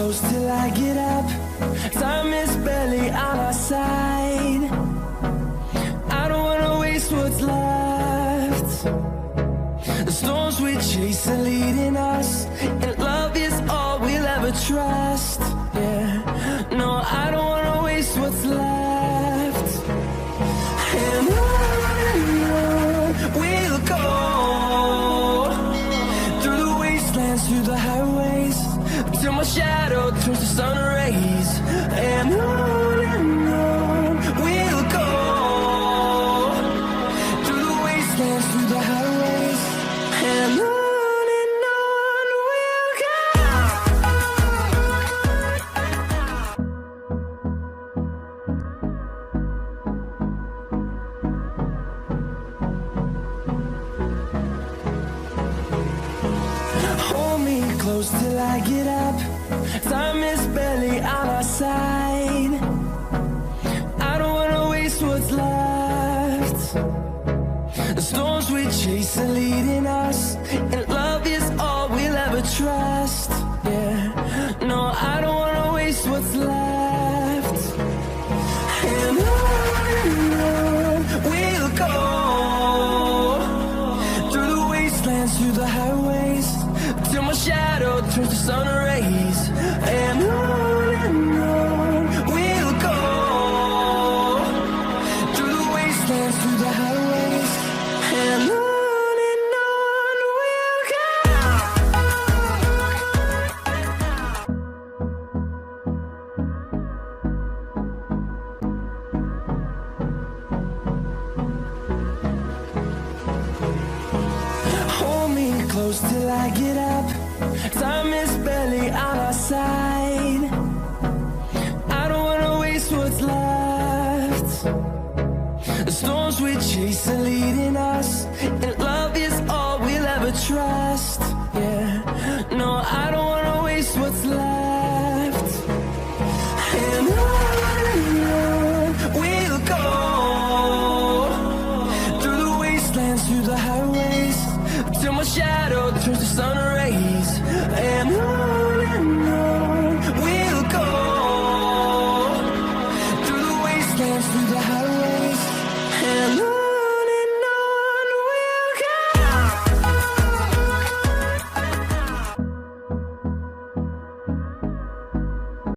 close till I get up. Time is barely on our side. I don't wanna waste what's left. The storms we chase are leading us, and love is all we'll ever trust. Yeah, no, I don't wanna waste what's left. And on we'll go, through the wastelands, through the highways, till my shadow turns to sun rays. And on we'll go, through the wastelands, through the highways, and on we'll go. Hold me close till I get up. Time is barely on our side. I don't wanna waste what's left. The storms we chase are leading us, and love is all we'll ever trust. Yeah, no, I don't wanna waste what's left. And on we'll go, through the wastelands, through the highways, till my shadow turns to sun rays. And on we'll go, through the wastelands, through the highways, and on we'll go. Hold me close till I get up. Time is barely on our side. I don't wanna waste what's left. The storms we chase are leading us,